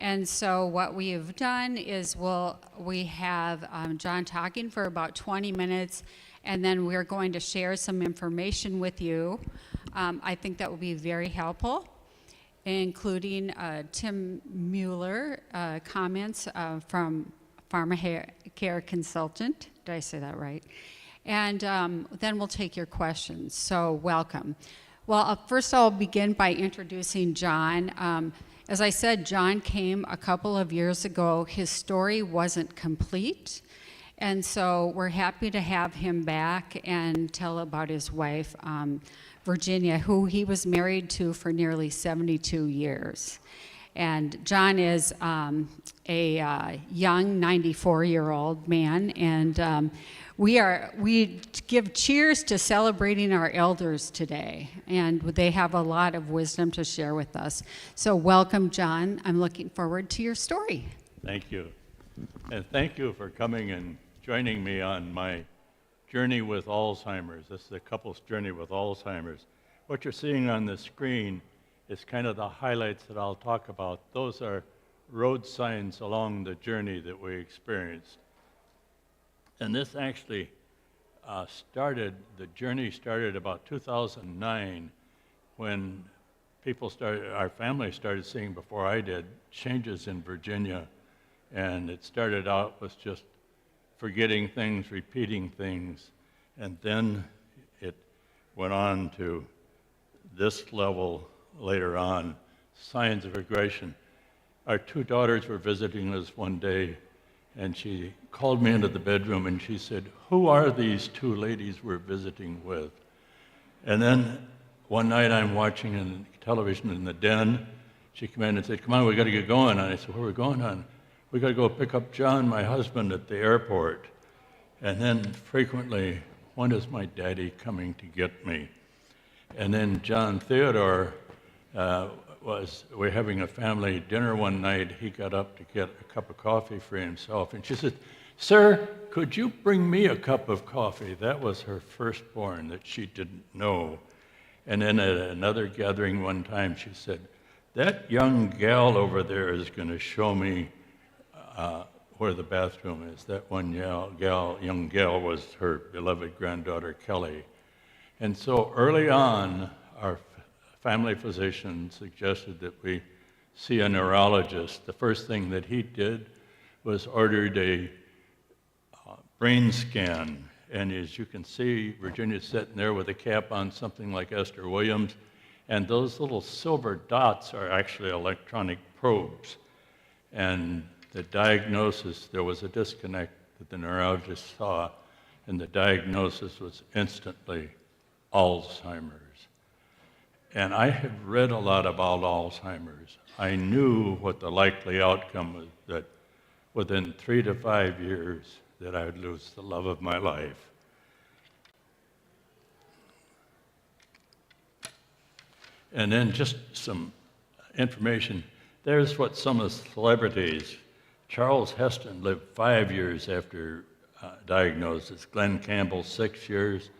And so what we have done is we have John talking for about 20 minutes, and then we're going to share some information with you. I think that will be very helpful, including Tim Mueller comments from Pharmacare Consultant. Did I say that right? And then we'll take your questions. So welcome. Well, first I'll begin by introducing John. As I said, John came a couple of years ago. His story wasn't complete, and so we're happy to have him back and tell about his wife, Virginia, who he was married to for nearly 72 years. And John is a young 94-year-old man, and we give cheers to celebrating our elders today, and they have a lot of wisdom to share with us. So welcome, John. I'm looking forward to your story. Thank you. And thank you for coming and joining me on my journey with Alzheimer's. This is a couple's journey with Alzheimer's. What you're seeing on the screen is kind of the highlights that I'll talk about. Those are road signs along the journey that we experienced. And this actually the journey started about 2009 when our family started seeing, before I did, changes in Virginia. And it started out with just forgetting things, repeating things, and then it went on to this level later on, signs of regression. Our two daughters were visiting us one day, and she called me into the bedroom and she said, "Who are these two ladies we're visiting with?" And then one night I'm watching television in the den. She came in and said, "Come on, we got to get going." And I said, "Where are we going on?" "We got to go pick up John, my husband, at the airport." And then frequently, "When is my daddy coming to get me?" And then John Theodore we're having a family dinner one night. He got up to get a cup of coffee for himself, and she said, "Sir, could you bring me a cup of coffee?" That was her firstborn that she didn't know. And then at another gathering one time, she said, "That young gal over there is going to show me where the bathroom is." That one young gal was her beloved granddaughter, Kelly. And so early on, our family physician suggested that we see a neurologist. The first thing that he did was ordered a brain scan. And as you can see, Virginia's sitting there with a cap on, something like Esther Williams, and those little silver dots are actually electronic probes. And the diagnosis, there was a disconnect that the neurologist saw, and the diagnosis was instantly Alzheimer's. And I had read a lot about Alzheimer's. I knew what the likely outcome was, that within 3 to 5 years that I would lose the love of my life. And then just some information. There's what some of the celebrities, Charles Heston lived 5 years after diagnosis, Glenn Campbell 6 years,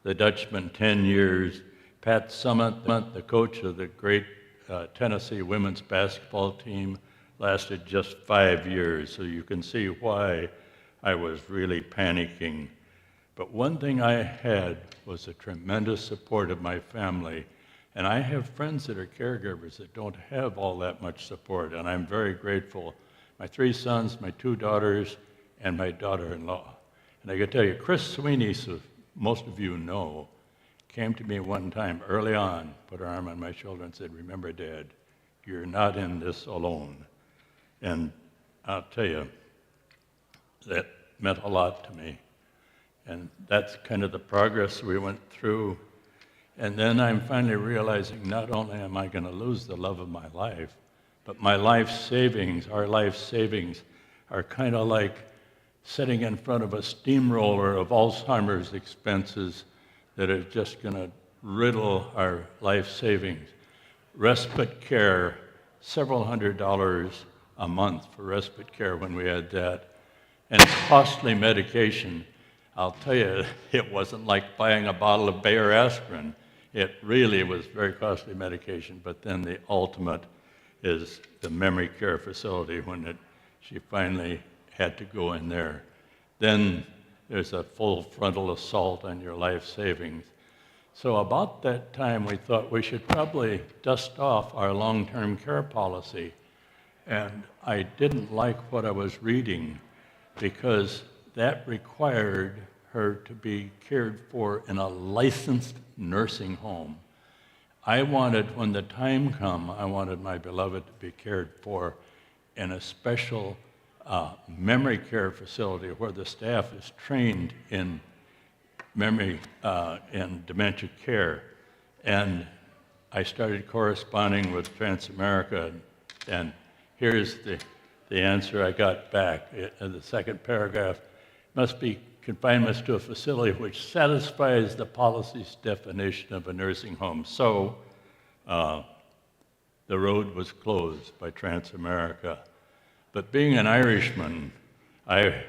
the Dutchman 10 years, Pat Summitt, the coach of the great Tennessee women's basketball team, lasted just 5 years. So you can see why I was really panicking. But one thing I had was the tremendous support of my family. And I have friends that are caregivers that don't have all that much support, and I'm very grateful. My 3 sons, my 2 daughters, and my daughter-in-law. And I can tell you, Chris Sweeney, so most of you know, came to me one time early on, put her arm on my shoulder and said, "Remember, Dad, you're not in this alone." And I'll tell you, that meant a lot to me. And that's kind of the progress we went through. And then I'm finally realizing not only am I going to lose the love of my life, but my life savings, our life savings, are kind of like sitting in front of a steamroller of Alzheimer's expenses that are just going to riddle our life savings. Respite care, several $100s a month for respite care when we had that. And costly medication. I'll tell you, it wasn't like buying a bottle of Bayer aspirin. It really was very costly medication, but then the ultimate is the memory care facility when she finally had to go in there. Then there's a full frontal assault on your life savings. So about that time, we thought we should probably dust off our long-term care policy. And I didn't like what I was reading because that required her to be cared for in a licensed nursing home. I wanted, when the time come, I wanted my beloved to be cared for in a special memory care facility where the staff is trained in memory and dementia care. And I started corresponding with Transamerica, and here's the answer I got back. In the second paragraph, must be confinements to a facility which satisfies the policy's definition of a nursing home. So the road was closed by Transamerica. But being an Irishman, I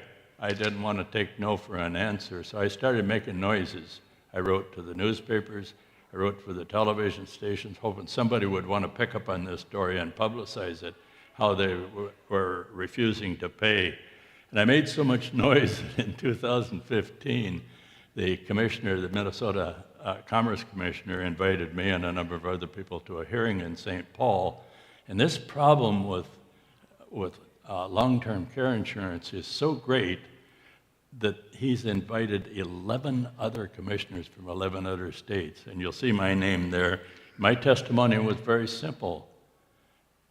didn't want to take no for an answer, so I started making noises. I wrote to the newspapers, I wrote for the television stations, hoping somebody would want to pick up on this story and publicize it, how they were refusing to pay. And I made so much noise that in 2015, the commissioner, the Minnesota Commerce Commissioner, invited me and a number of other people to a hearing in St. Paul. And this problem with long-term care insurance is so great that he's invited 11 other commissioners from 11 other states. And you'll see my name there. My testimony was very simple.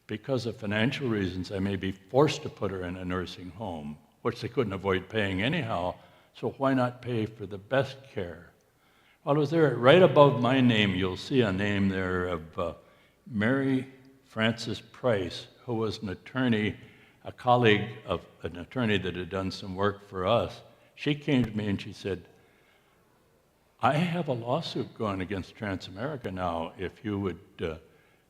Because of financial reasons, I may be forced to put her in a nursing home, which they couldn't avoid paying anyhow, so why not pay for the best care? Well, it was there right above my name. You'll see a name there of Mary Frances Price, who was an attorney, a colleague of an attorney that had done some work for us. She came to me and she said, I have a lawsuit going against Transamerica now. If you would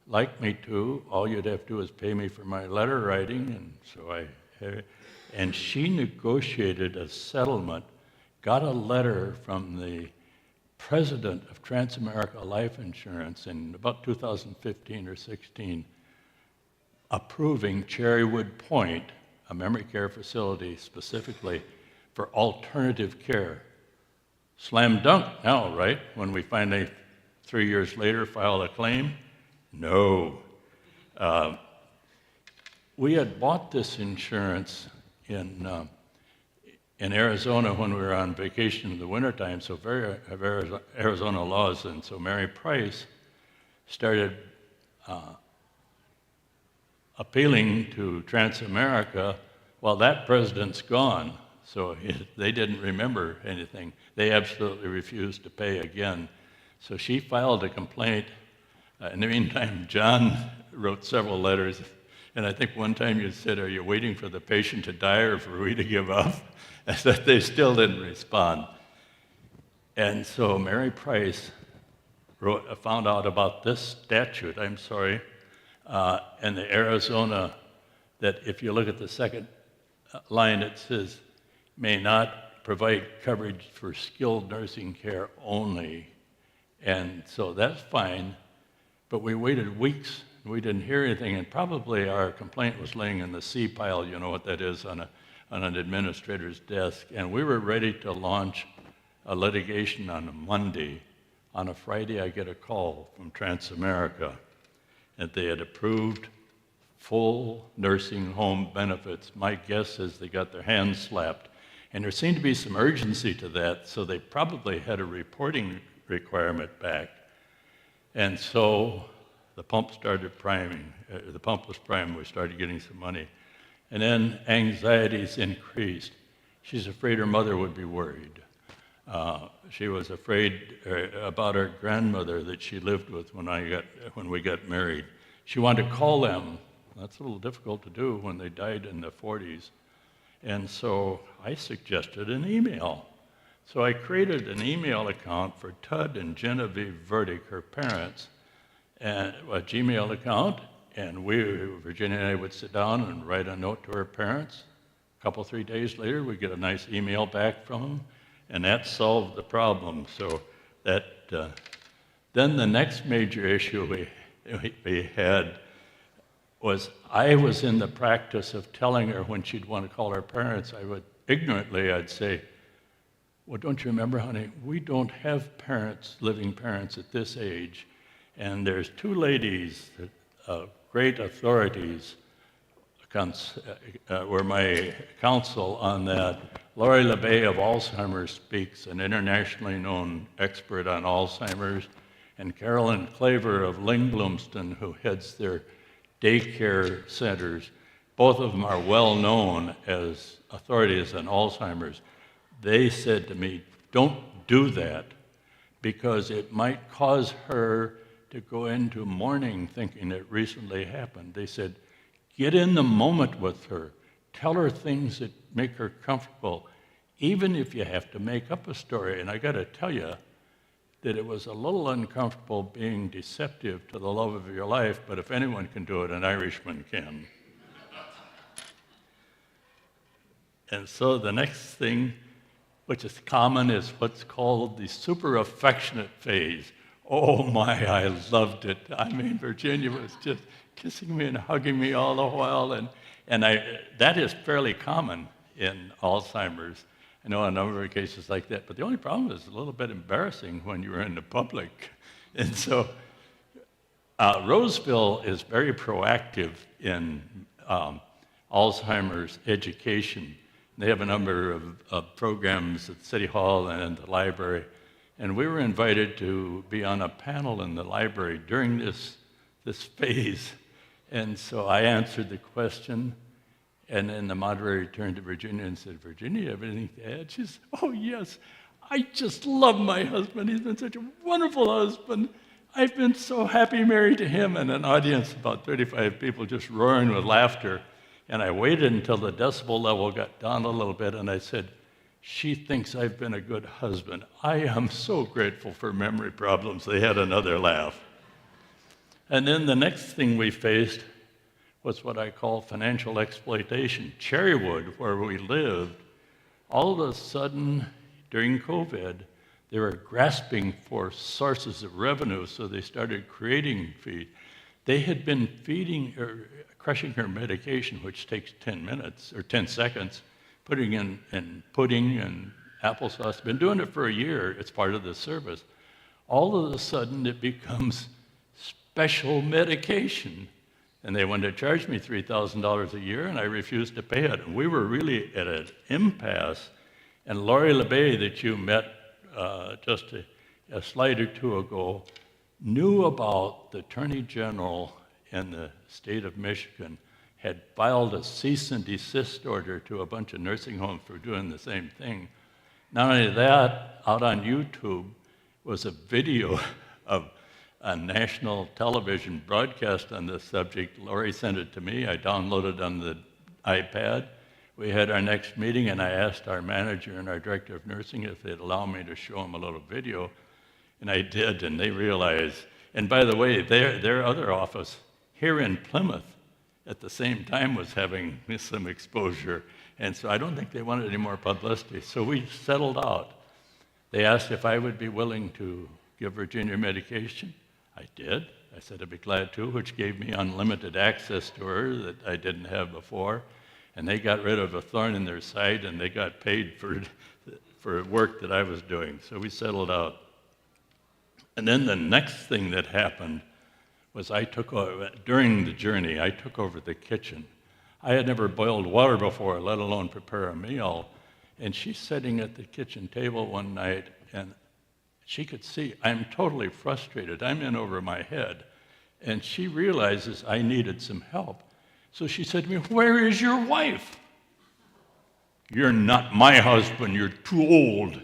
like me to, all you'd have to do is pay me for my letter writing. And so and she negotiated a settlement, got a letter from the president of Transamerica Life Insurance in about 2015 or 16, approving Cherrywood Point, a memory care facility specifically for alternative care. Slam dunk now, right? When we finally, 3 years later, file a claim? No. We had bought this insurance in Arizona when we were on vacation in the wintertime, so have Arizona laws, and so Mary Price started appealing to Transamerica. Well, that president's gone, so they didn't remember anything. They absolutely refused to pay again. So she filed a complaint. In the meantime, John wrote several letters, and I think one time you said, are you waiting for the patient to die or for we to give up? I said they still didn't respond. And so Mary Price found out about this statute, in the Arizona, that if you look at the second line, it says, may not provide coverage for skilled nursing care only. And so that's fine, but we waited weeks, and we didn't hear anything, and probably our complaint was laying in the C pile, you know what that is, on an administrator's desk, and we were ready to launch a litigation on a Monday. On a Friday, I get a call from Transamerica that they had approved full nursing home benefits. My guess is they got their hands slapped. And there seemed to be some urgency to that, so they probably had a reporting requirement back. And so the pump started priming. The pump was primed, we started getting some money. And then anxieties increased. She's afraid her mother would be worried. She was afraid about her grandmother that she lived with when we got married. She wanted to call them. That's a little difficult to do when they died in the 40s. And so I suggested an email. So I created an email account for Tud and Genevieve Verdick, her parents, and a Gmail account, and Virginia and I would sit down and write a note to her parents. A couple, 3 days later, we'd get a nice email back from them, and that solved the problem. So that, then the next major issue we had, was I was in the practice of telling her when she'd want to call her parents, I'd say, well, don't you remember, honey, we don't have living parents at this age, and there's two ladies, great authorities, were my counsel on that. Laurie LeBay of Alzheimer's speaks, an internationally known expert on Alzheimer's, and Carolyn Claver of Lingblomston, who heads their daycare centers. Both of them are well known as authorities on Alzheimer's. They said to me, don't do that, because it might cause her to go into mourning thinking it recently happened. They said, get in the moment with her. Tell her things that make her comfortable, even if you have to make up a story. And I got to tell you that it was a little uncomfortable being deceptive to the love of your life, but if anyone can do it, an Irishman can. And so the next thing, which is common, is what's called the super affectionate phase. Oh my, I loved it. I mean, Virginia was just kissing me and hugging me all the while, and that is fairly common in Alzheimer's. I know a number of cases like that, but the only problem is a little bit embarrassing when you're in the public. And so Roseville is very proactive in Alzheimer's education. They have a number of programs at City Hall and the library, and we were invited to be on a panel in the library during this phase. And so I answered the question, and then the moderator turned to Virginia and said, Virginia, you have anything to add? She said, oh yes, I just love my husband. He's been such a wonderful husband. I've been so happy married to him. And an audience, about 35 people, just roaring with laughter. And I waited until the decibel level got down a little bit, and I said, she thinks I've been a good husband. I am so grateful for memory problems. They had another laugh. And then the next thing we faced was what I call financial exploitation. Cherrywood, where we lived, all of a sudden, during COVID, they were grasping for sources of revenue, so they started creating feed. They had been crushing her medication, which takes 10 minutes or 10 seconds, putting in pudding and applesauce. Been doing it for a year. It's part of the service. All of a sudden, it becomes special medication. And they wanted to charge me $3,000 a year, and I refused to pay it. And we were really at an impasse. And Laurie LeBay, that you met just a slide or two ago, knew about the Attorney General in the state of Michigan had filed a cease and desist order to a bunch of nursing homes for doing the same thing. Not only that, out on YouTube was a video of a national television broadcast on this subject. Laurie sent it to me. I downloaded it on the iPad. We had our next meeting, and I asked our manager and our director of nursing if they'd allow me to show them a little video, and I did, and they realized. And by the way, their other office here in Plymouth at the same time was having some exposure, and so I don't think they wanted any more publicity. So we settled out. They asked if I would be willing to give Virginia medication. I did. I said I'd be glad to, which gave me unlimited access to her that I didn't have before. And they got rid of a thorn in their side, and they got paid for work that I was doing. So we settled out. And then the next thing that happened was during the journey, I took over the kitchen. I had never boiled water before, let alone prepare a meal. And she's sitting at the kitchen table one night, and she could see I'm totally frustrated. I'm in over my head. And she realizes I needed some help. So she said to me, where is your wife? You're not my husband, you're too old.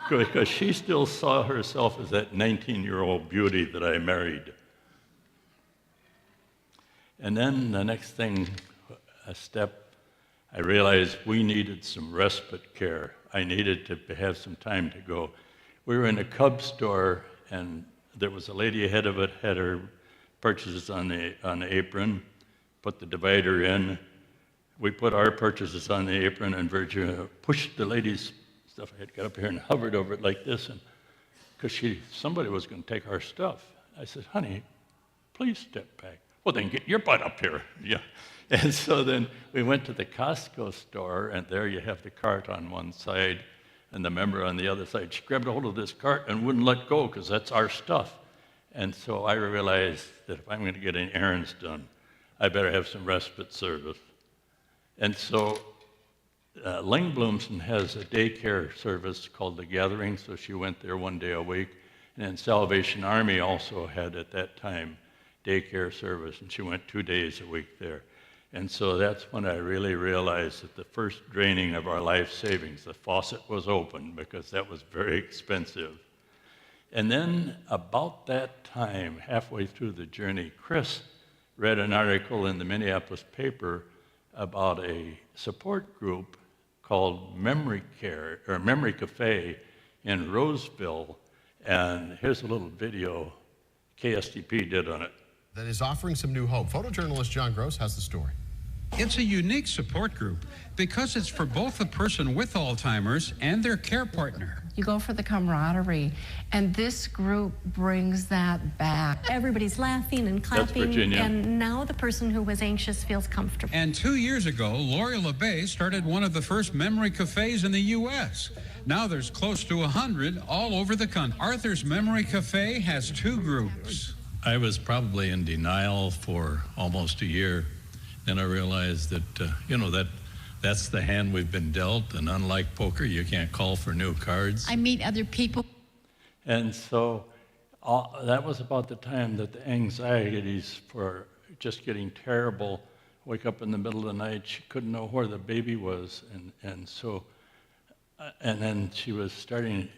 Because she still saw herself as that 19-year-old beauty that I married. And then the next thing, I realized we needed some respite care. I needed to have some time to go. We were in a Cub store, and there was a lady ahead of it, had her purchases on the apron, put the divider in. We put our purchases on the apron, and Virginia pushed the lady's stuff. I had got up here and hovered over it like this, and because somebody was going to take our stuff. I said, honey, please step back. Well, then get your butt up here. Yeah. And so then we went to the Costco store, and there you have the cart on one side and the member on the other side. She grabbed a hold of this cart and wouldn't let go because that's our stuff. And so I realized that if I'm going to get any errands done, I better have some respite service. And so Ling Bloomson has a daycare service called The Gathering, so she went there one day a week. And then Salvation Army also had, at that time, daycare service, and she went 2 days a week there. And so that's when I really realized that the first draining of our life savings, the faucet was open because that was very expensive. And then about that time, halfway through the journey, Chris read an article in the Minneapolis paper about a support group called Memory Care, or Memory Cafe in Roseville. And here's a little video KSTP did on it. That is offering some new hope. Photojournalist John Gross has the story. It's a unique support group because it's for both the person with Alzheimer's and their care partner. You go for the camaraderie, and this group brings that back. Everybody's laughing and clapping, Virginia. and now the person who was anxious feels comfortable. And 2 years ago, Lori LeBay started one of the first memory cafes in the U.S. Now there's close to 100 all over the country. Arthur's Memory Cafe has 2 groups. I was probably in denial for almost a year. Then I realized that, that's the hand we've been dealt, and unlike poker, you can't call for new cards. I meet other people. And so that was about the time that the anxieties for just getting terrible, wake up in the middle of the night, she couldn't know where the baby was, and then she was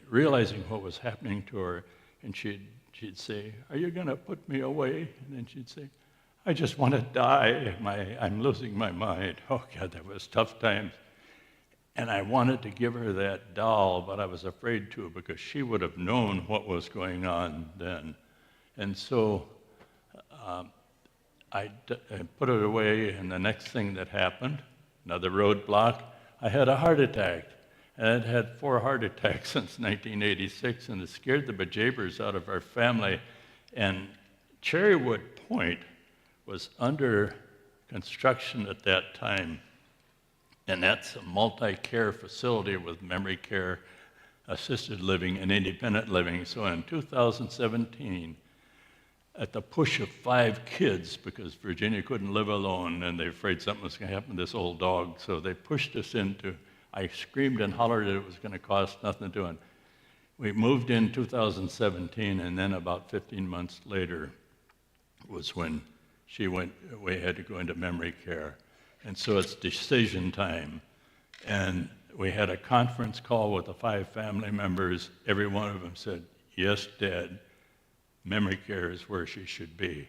realizing what was happening to her, and she'd say, "Are you going to put me away?" And then she'd say, "I just want to die. I'm losing my mind." Oh, God, that was tough times. And I wanted to give her that doll, but I was afraid to because she would have known what was going on then. And so I put it away, and the next thing that happened, another roadblock, I had a heart attack. And I'd had 4 heart attacks since 1986, and it scared the bejeebers out of our family. And Cherrywood Point was under construction at that time, and that's a multi-care facility with memory care, assisted living, and independent living. So in 2017, at the push of 5 kids, because Virginia couldn't live alone, and they're afraid something was going to happen to this old dog, so they pushed us into, I screamed and hollered that it was going to cost nothing to do it. We moved in 2017, and then about 15 months later was when we had to go into memory care. And so it's decision time. And we had a conference call with the 5 family members. Every one of them said, "Yes, Dad, memory care is where she should be."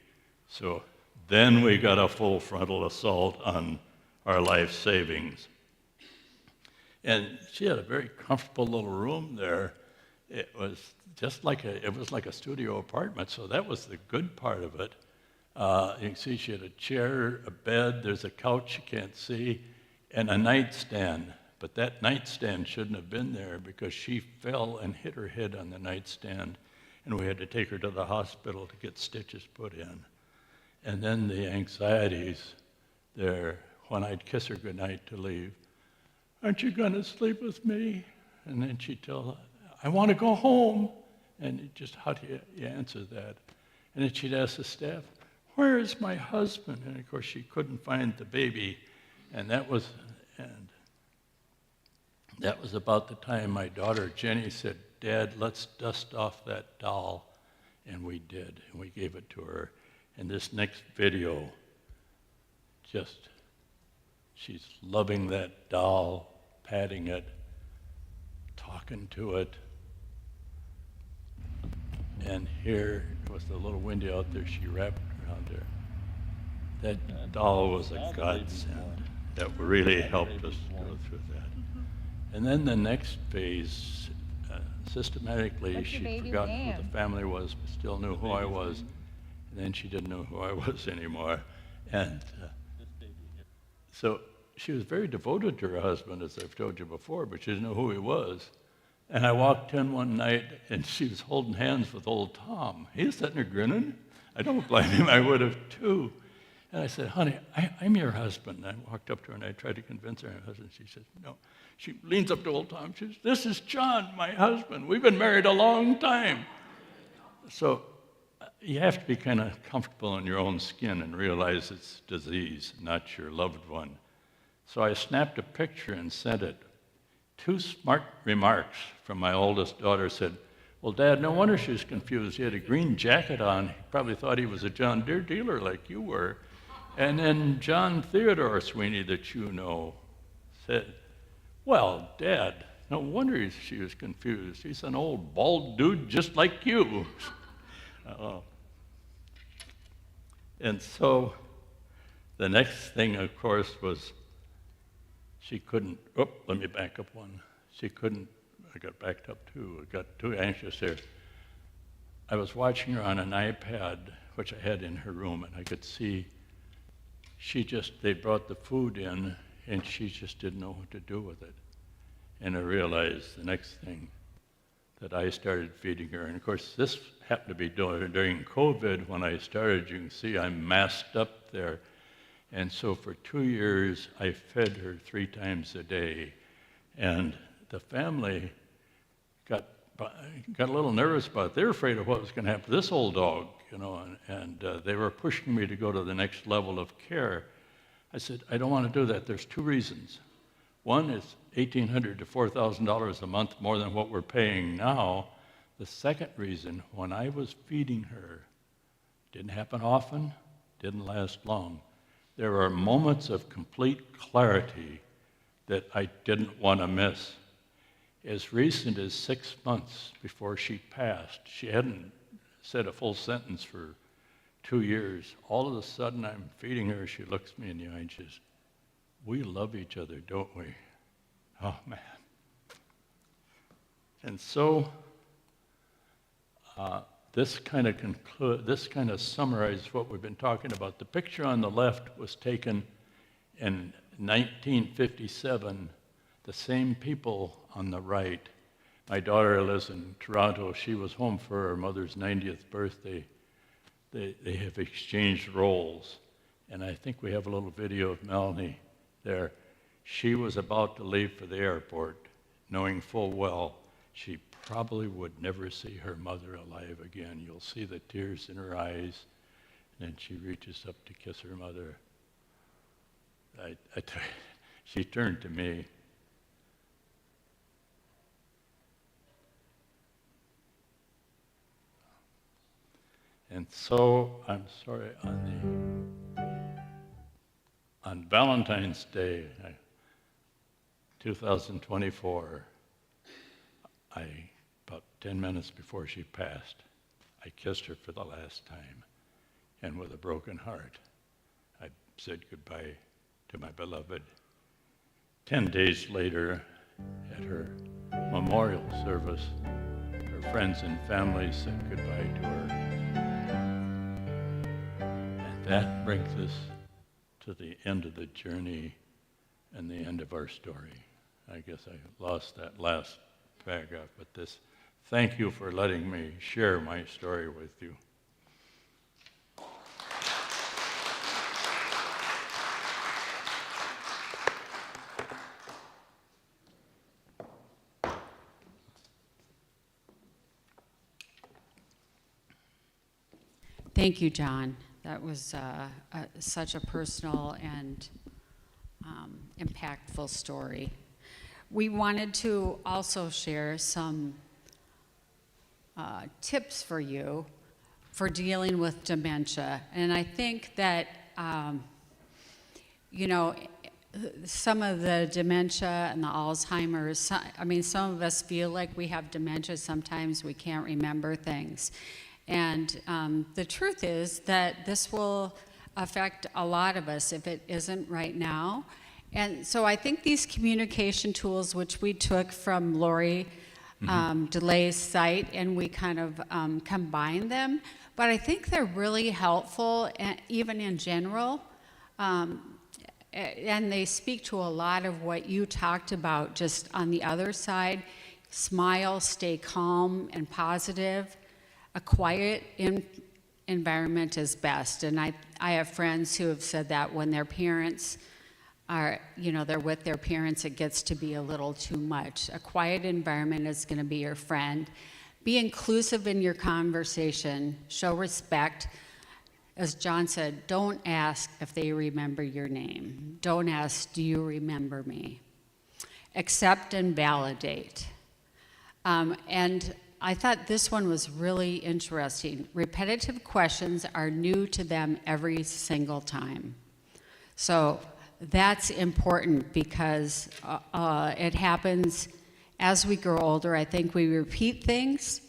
So then we got a full frontal assault on our life savings. And she had a very comfortable little room there. It was just like a studio apartment, so that was the good part of it. You can see she had a chair, a bed, there's a couch you can't see, and a nightstand. But that nightstand shouldn't have been there because she fell and hit her head on the nightstand, and we had to take her to the hospital to get stitches put in. And then the anxieties there, when I'd kiss her goodnight to leave, "Aren't you going to sleep with me?" And then she'd tell her, "I want to go home." And just how do you answer that? And then she'd ask the staff, "Where is my husband?" And of course she couldn't find the baby. And that was about the time my daughter Jenny said, "Dad, let's dust off that doll." And we did, and we gave it to her. And this next video, she's loving that doll, patting it, talking to it. And here was the little window out there she wrapped around her. That doll was a godsend. That really helped us go through that. And then the next phase, systematically, she'd forgotten who the family was, but still knew who I was. And then she didn't know who I was anymore. And so she was very devoted to her husband, as I've told you before, but she didn't know who he was. And I walked in one night, and she was holding hands with old Tom. He was sitting there grinning. I don't blame him. I would have too. And I said, honey, I'm your husband. And I walked up to her and I tried to convince her I'm her husband. She said, no. She leans up to old Tom. She says, this is John, my husband. We've been married a long time. So you have to be kind of comfortable in your own skin and realize it's disease, not your loved one. So I snapped a picture and sent it. 2 smart remarks from my oldest daughter said, well, Dad, no wonder she's confused. He had a green jacket on. He probably thought he was a John Deere dealer like you were. And then John Theodore Sweeney, that you know, said, well, Dad, no wonder she was confused. He's an old bald dude just like you. And so the next thing, of course, was she couldn't, let me back up one. She couldn't, I got backed up too. I got too anxious there. I was watching her on an iPad, which I had in her room, and I could see they brought the food in, and she just didn't know what to do with it. And I realized the next thing that I started feeding her. And of course, this happened to be during COVID when I started. You can see I'm masked up there. And so for 2 years, I fed her 3 times a day. And the family got a little nervous about it. They were afraid of what was going to happen to this old dog, you know, and they were pushing me to go to the next level of care. I said, I don't want to do that. There's 2 reasons. One is $1,800 to $4,000 a month more than what we're paying now. The second reason, when I was feeding her, didn't happen often, didn't last long. There are moments of complete clarity that I didn't want to miss. As recent as 6 months before she passed, she hadn't said a full sentence for 2 years. All of a sudden, I'm feeding her, she looks me in the eye and she says, we love each other, don't we? Oh, man. And so this kind of summarizes what we've been talking about. The picture on the left was taken in 1957. The same people on the right. My daughter lives in Toronto. She was home for her mother's 90th birthday. They have exchanged roles. And I think we have a little video of Melanie there. She was about to leave for the airport, knowing full well she probably would never see her mother alive again. You'll see the tears in her eyes, and then she reaches up to kiss her mother. She turned to me. And so, I'm sorry, on Valentine's Day, 2024, about 10 minutes before she passed, I kissed her for the last time, and with a broken heart, I said goodbye to my beloved. 10 days later, at her memorial service, her friends and family said goodbye to her. And that brings us to the end of the journey and the end of our story. I guess I lost that last paragraph, but thank you for letting me share my story with you. Thank you, John. That was such a personal and impactful story. We wanted to also share some tips for you for dealing with dementia. And I think that, some of the dementia and the Alzheimer's, some of us feel like we have dementia. Sometimes we can't remember things. And the truth is that this will affect a lot of us if it isn't right now. And so I think these communication tools, which we took from Lori DeLay's site, and we kind of combined them, but I think they're really helpful, even in general. And they speak to a lot of what you talked about just on the other side. Smile, stay calm and positive. A quiet environment is best. And I have friends who have said that when their parents are, they're with their parents, it gets to be a little too much. A quiet environment is going to be your friend. Be inclusive in your conversation. Show respect. As John said, don't ask if they remember your name. Don't ask, do you remember me? Accept and validate. And I thought this one was really interesting. Repetitive questions are new to them every single time. So that's important because it happens as we grow older. I think we repeat things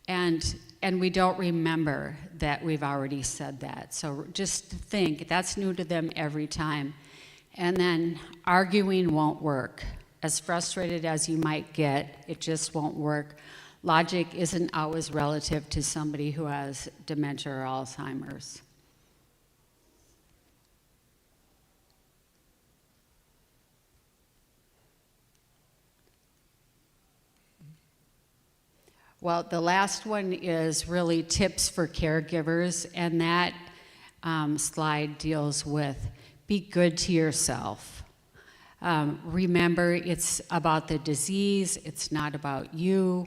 and we don't remember that we've already said that. So just think, that's new to them every time. And then arguing won't work. As frustrated as you might get, it just won't work. Logic isn't always relative to somebody who has dementia or Alzheimer's. Well, the last one is really tips for caregivers, and that slide deals with be good to yourself. Remember, it's about the disease, it's not about you.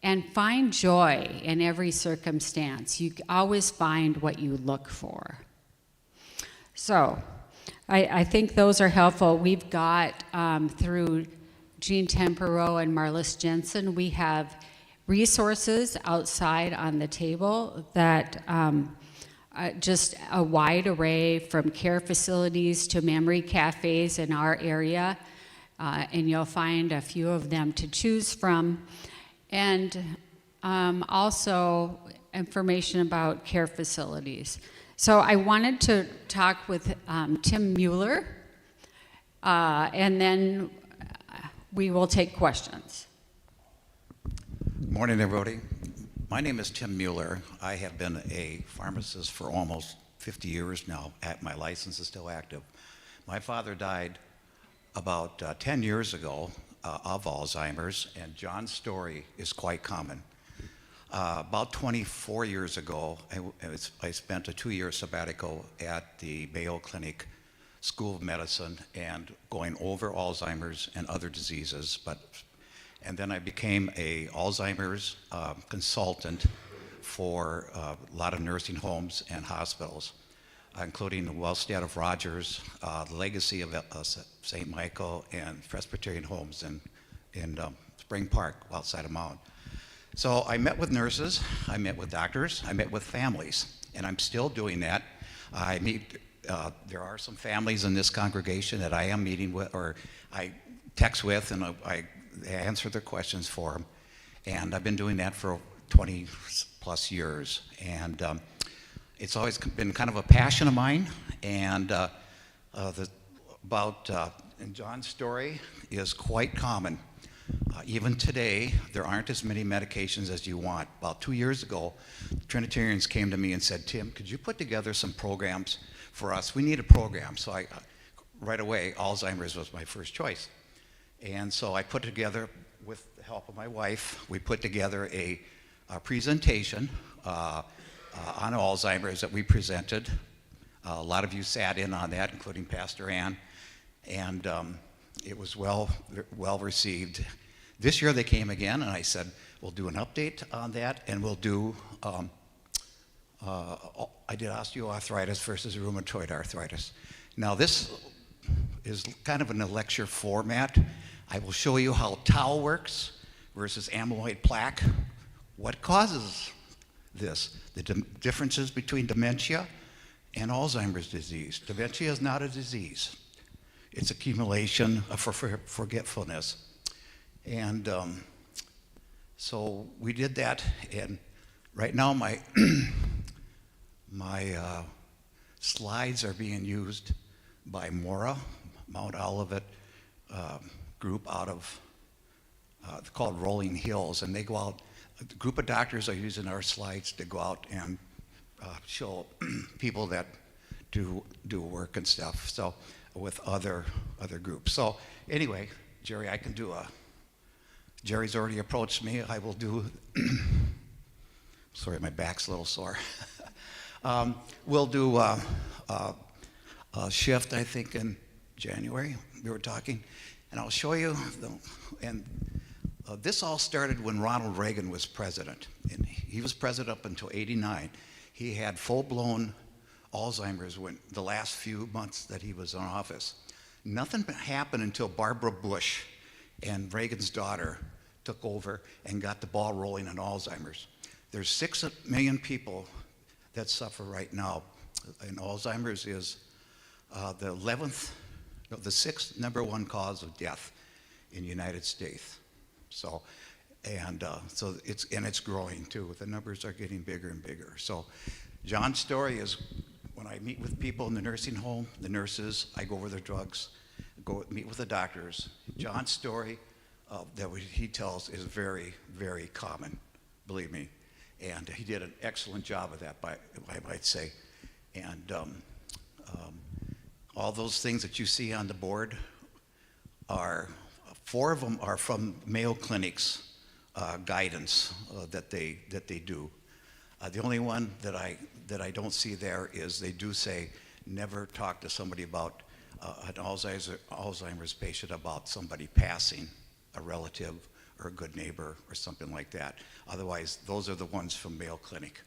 And find joy in every circumstance. You always find what you look for. So, I think those are helpful. We've got, through Jean Tempero and Marlis Jensen, we have resources outside on the table that just a wide array from care facilities to memory cafes in our area, and you'll find a few of them to choose from, and also information about care facilities. So I wanted to talk with Tim Mueller, and then we will take questions. Morning, everybody. My name is Tim Mueller. I have been a pharmacist for almost 50 years now. My license is still active. My father died about 10 years ago of Alzheimer's, and John's story is quite common. About 24 years ago, I spent a 2-year sabbatical at the Mayo Clinic School of Medicine and going over Alzheimer's and other diseases, and then I became a Alzheimer's consultant for a lot of nursing homes and hospitals, including the Wellstead of Rogers, the Legacy of St. Michael, and Presbyterian Homes in Spring Park outside of Mount. So I met with nurses, I met with doctors, I met with families, and I'm still doing that. I meet, there are some families in this congregation that I am meeting with, or I text with, and I answer their questions for them. And I've been doing that for 20 plus years. And it's always been kind of a passion of mine. And and John's story is quite common. Even today, there aren't as many medications as you want. About 2 years ago, Trinitarians came to me and said, Tim, could you put together some programs for us? We need a program. So right away, Alzheimer's was my first choice. And so I put together, with the help of my wife, we put together a presentation on Alzheimer's that we presented. A lot of you sat in on that, including Pastor Ann, and it was well received. This year they came again, and I said, we'll do an update on that, and we'll do, I did osteoarthritis versus rheumatoid arthritis. Now this is kind of in a lecture format. I will show you how tau works versus amyloid plaque. What causes this? The differences between dementia and Alzheimer's disease. Dementia is not a disease. It's accumulation of forgetfulness. And so we did that, and right now my slides are being used by Mora, Mount Olivet group out of, called Rolling Hills, and they go out, a group of doctors are using our slides to go out and show people that do work and stuff, so with other groups. So anyway, Jerry, I can do Jerry's already approached me. I will do, sorry, my back's a little sore. We'll do a shift, I think, in January. We were talking, and I'll show you. This all started when Ronald Reagan was president, and he was president up until '89. He had full-blown Alzheimer's when the last few months that he was in office. Nothing happened until Barbara Bush and Reagan's daughter took over and got the ball rolling on Alzheimer's. There's 6 million people that suffer right now, and Alzheimer's is the 6th #1 cause of death in the United States. So it's growing too. The numbers are getting bigger and bigger. So John's story is when I meet with people in the nursing home, the nurses, I go over their drugs, go meet with the doctors. John's story that he tells is very, very common, believe me. And he did an excellent job of that, I might say. And all those things that you see on the board are, 4 of them are from Mayo Clinic's guidance that they do. The only one that I don't see there is they do say never talk to somebody about an Alzheimer's patient about somebody passing, a relative or a good neighbor or something like that. Otherwise, those are the ones from Mayo Clinic,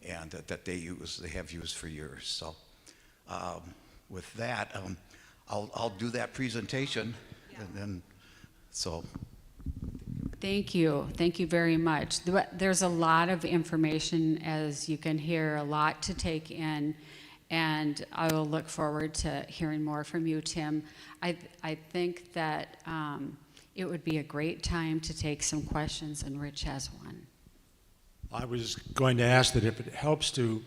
and that they have used for years. So with that, I'll do that presentation, and then so. Thank you very much. There's a lot of information, as you can hear, a lot to take in, and I will look forward to hearing more from you, Tim. I think that it would be a great time to take some questions, and Rich has one. I was going to ask that if it helps to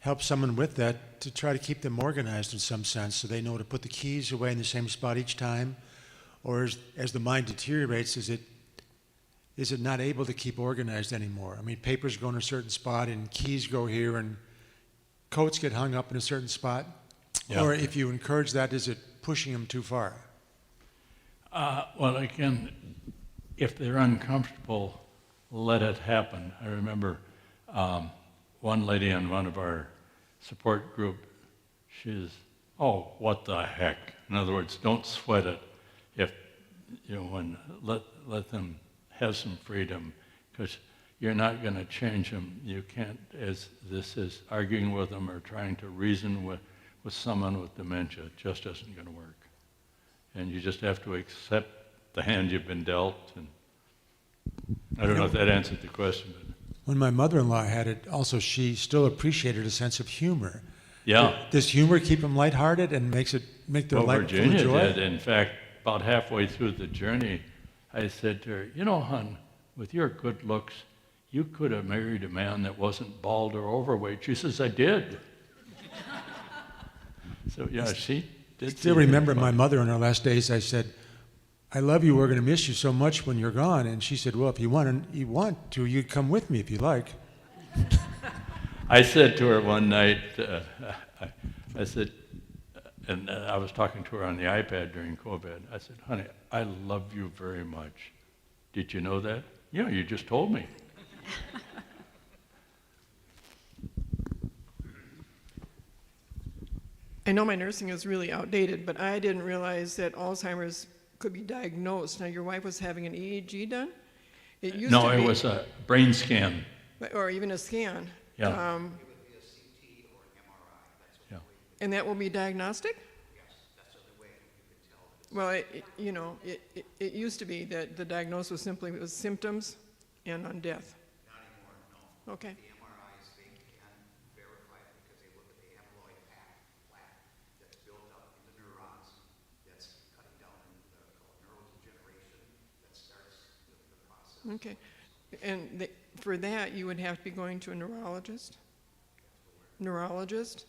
help someone with that, to try to keep them organized in some sense, so they know to put the keys away in the same spot each time, or as the mind deteriorates, is it not able to keep organized anymore? I mean, papers go in a certain spot and keys go here and coats get hung up in a certain spot. Yeah. Or if you encourage that, is it pushing them too far? Well, again, if they're uncomfortable, let it happen. I remember one lady in one of our support group, she's, oh, what the heck? In other words, don't sweat it. If, let them have some freedom, because you're not going to change them. You can't, as this is arguing with them or trying to reason with someone with dementia. It just isn't going to work. And you just have to accept the hand you've been dealt. And I don't know if that answered the question. But when my mother-in-law had it, also she still appreciated a sense of humor. Yeah. Does humor keep them lighthearted and make their life full of joy? Virginia did. In fact, about halfway through the journey, I said to her, hon, with your good looks, you could have married a man that wasn't bald or overweight. She says, I did. So, yeah, she did. I still remember my mother in her last days, I said, I love you, we're going to miss you so much when you're gone. And she said, well, if you want to, you come with me if you like. I said to her one night, I said, and I was talking to her on the iPad during COVID. I said, honey, I love you very much. Did you know that? Yeah, you just told me. I know my nursing is really outdated, but I didn't realize that Alzheimer's could be diagnosed. Now, your wife was having an EEG done? It used to be, it was a brain scan. Or even a scan. Yeah. It would be a CT or an MRI. That's what And that will be diagnostic? Yes, that's the way you can tell. Well, it used to be that the diagnosis was simply was symptoms and on death. Not anymore, no. Okay. The MRIs, they can verify it because they look at the amyloid plaque that's built up in the neurons that's cutting down the neurodegeneration that starts the process. Okay. And for that, you would have to be going to a neurologist? Neurologist?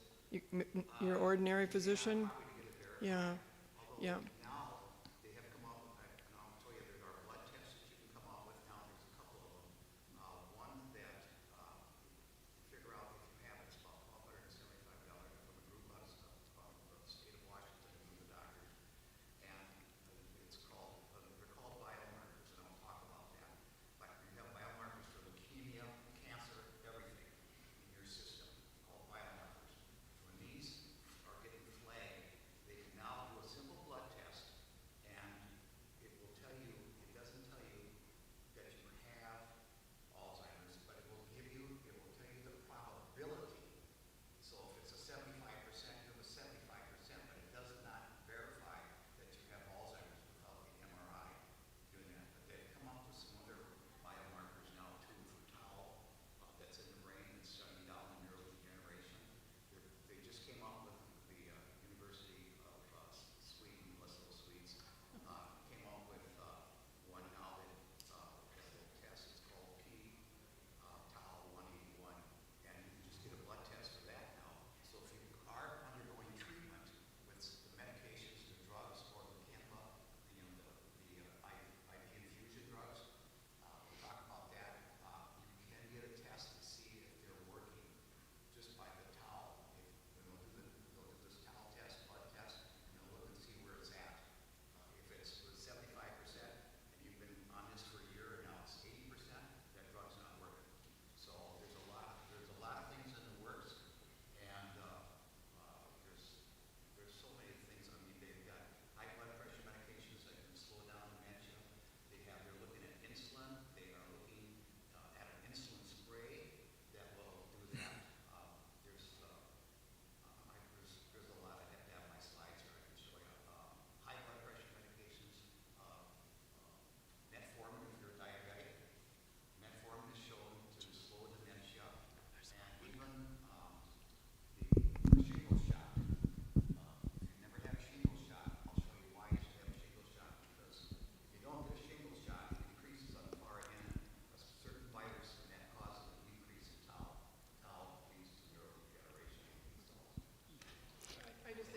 Your ordinary physician? Yeah. Yeah. Now, they have come out with, and I'll tell you, there are blood tests that you can come out with now. There's a couple of them. One that figure out if you have it. It's about $1,275 from a group out of the state of Washington and the doctors. And it's called, they're called biomarkers, and I'll talk about that. But you have biomarkers for leukemia, cancer, everything in your system, called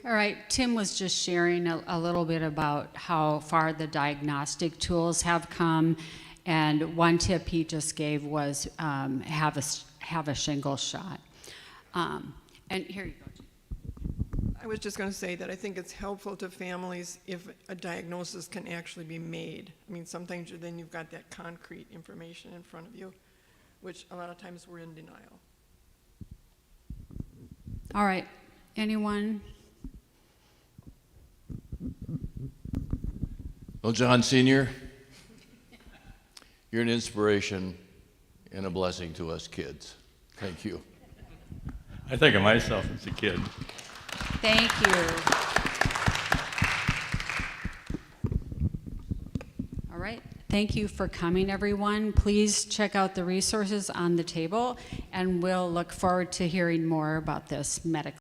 All right, Tim was just sharing a little bit about how far the diagnostic tools have come, and one tip he just gave was have a shingle shot. And here you go. I was just going to say that I think it's helpful to families if a diagnosis can actually be made. I mean, sometimes then you've got that concrete information in front of you, which a lot of times we're in denial. All right, anyone? Well, John Sr., you're an inspiration and a blessing to us kids. Thank you. I think of myself as a kid. Thank you. All right. Thank you for coming, everyone. Please check out the resources on the table, and we'll look forward to hearing more about this medical.